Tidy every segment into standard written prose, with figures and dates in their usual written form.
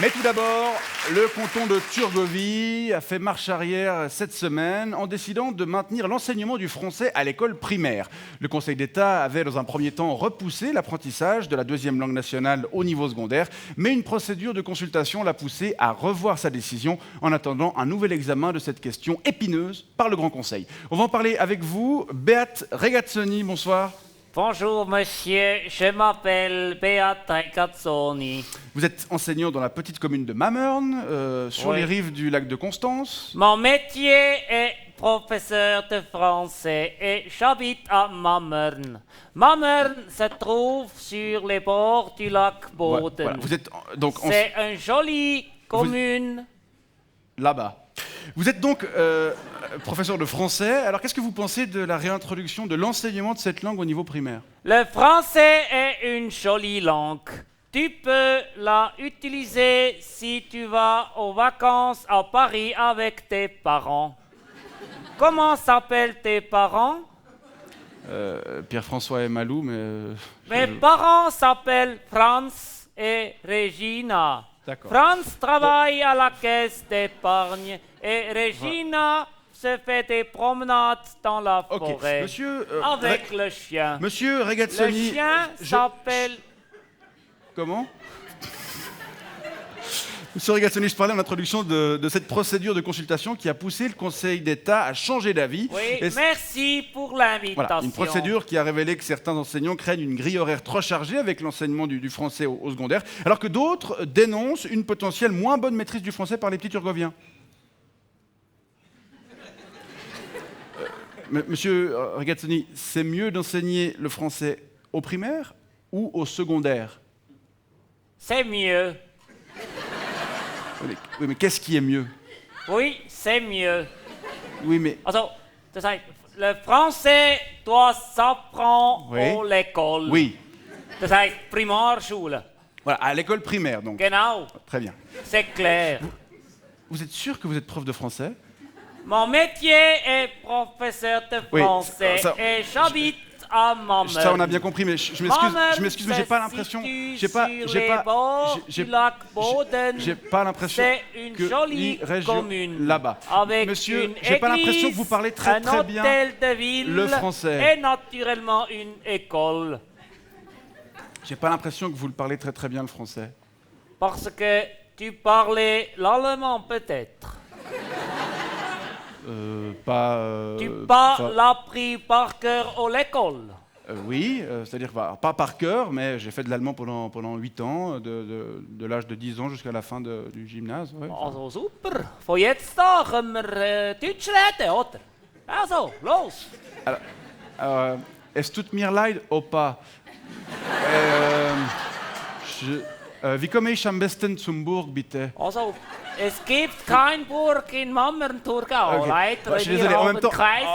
Mais tout d'abord, le canton de Turgovie a fait marche arrière cette semaine en décidant de maintenir l'enseignement du français à l'école primaire. Le Conseil d'État avait dans un premier temps repoussé l'apprentissage de la deuxième langue nationale au niveau secondaire, mais une procédure de consultation l'a poussé à revoir sa décision en attendant un nouvel examen de cette question épineuse par le Grand Conseil. On va en parler avec vous. Beat Regazzoni, bonsoir. Bonjour monsieur, je m'appelle Beat Regazzoni. Vous êtes enseignant dans la petite commune de Mamern, sur Oui. les rives du lac de Constance. Mon métier est professeur de français et j'habite à Mamern. Mamern se trouve sur les bords du lac Boden. Voilà. Vous êtes donc C'est une jolie commune. là-bas. Vous êtes donc professeur de français. Alors, qu'est-ce que vous pensez de la réintroduction de l'enseignement de cette langue au niveau primaire? Le français est une jolie langue. Tu peux la utiliser si tu vas aux vacances à Paris avec tes parents. Comment s'appellent tes parents? Pierre-François et Malou, mais... Mes parents s'appellent Franz et Regina. D'accord. Franz travaille à la caisse d'épargne et Regina se fait des promenades dans la Ok, forêt monsieur... avec le chien. Monsieur Le Regazzoni... chien s'appelle... Comment? Monsieur Regazzoni, je parlais en introduction de cette procédure de consultation qui a poussé le Conseil d'État à changer d'avis. Oui, Et merci pour l'invitation. voilà, une procédure qui a révélé que certains enseignants craignent une grille horaire trop chargée avec l'enseignement du français au secondaire, alors que d'autres dénoncent une potentielle moins bonne maîtrise du français par les petits Turgoviens. Monsieur Regazzoni, c'est mieux d'enseigner le français au primaire ou au secondaire? C'est mieux. Oui, mais qu'est-ce qui est mieux? Oui, c'est mieux. Oui, mais... Also, das heißt, le français doit s'apprendre Oui. à l'école. Oui, Das heißt, Primarschule. voilà, à l'école primaire, donc. Genau, Très bien. c'est clair. Vous êtes sûr que vous êtes prof de français? Mon métier est professeur de Oui, français ça- et j'habite à Mamern. Ça, on a bien compris, mais je m'excuse, mais j'ai pas l'impression... J'ai pas... Du lac Boden. J'ai pas l'impression C'est une que jolie région commune. là-bas. Avec Monsieur, une j'ai pas l'impression que église, vous parlez très un très bien hôtel de ville le français. et naturellement une école. J'ai pas l'impression que vous le parlez très très bien le français. Parce que tu parlais l'allemand peut-être. Tu enfin, l'as appris par cœur à l'école. oui, c'est-à-dire pas par cœur, mais j'ai fait de l'allemand pendant 8 ans, de l'âge de 10 ans jusqu'à la fin du gymnase. Ouais. Also super. Von jetzt an können wir Deutsch reden, oder? Also, los. Alors, es tut mir leid, Opa. Wie komme ich am besten zum Burg, bitte? Also, es gibt kein Burg in Mammern-Thurgau, Ok. leider. Bah, je suis Wir désolé, haben kein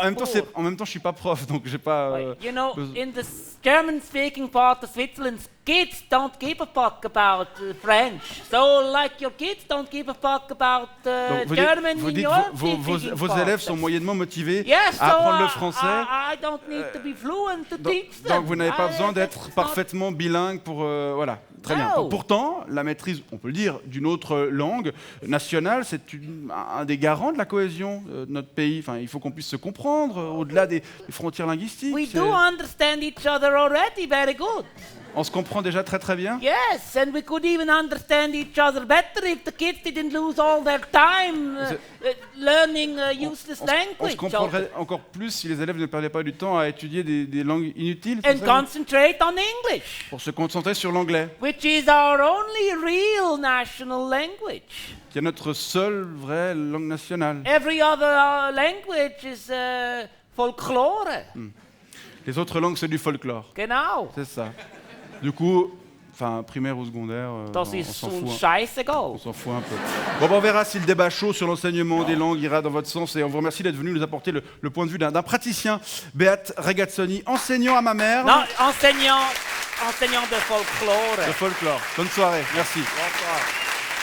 en même temps, je suis pas prof, donc j'ai pas... You know, in the German-speaking part of Switzerland, kids don't give a fuck about French. So, like your kids don't give a fuck about donc, vous German dites, vous in dites your vos speaking élèves part. sont moyennement motivés Yes, à so apprendre le français. I don't need to be fluent to teach them. Donc vous n'avez pas besoin That's d'être not- parfaitement bilingue pour... voilà, très bien. No. Pourtant, la maîtrise, on peut le dire, d'une autre langue nationale, c'est un des garants de la cohésion de notre pays. Enfin, il faut qu'on puisse se comprendre au-delà des frontières linguistiques. We C'est- do understand each other already very good. On se comprend déjà très très bien. Yes, and we could even understand each other better if the kids didn't lose all their time learning useless On se language. comprendrait encore plus si les élèves ne perdaient pas du temps à étudier des langues inutiles, c'est And ça, concentrate on English, pour se concentrer sur l'anglais, which is our only real national language. qui est notre seule vraie langue nationale. Every other language is folklore. Les autres langues, c'est du folklore. Genau. C'est ça. Du coup, enfin, primaire ou secondaire, Das on ist s'en uns fout. scheißegal. On s'en fout un peu. Bon, on verra si le débat chaud sur l'enseignement des langues ira dans votre sens. Et on vous remercie d'être venu nous apporter le point de vue d'un praticien, Beat Regazzoni, enseignant à Mamern Non, enseignant de folklore. de folklore. Bonne soirée. Merci. Bonsoir.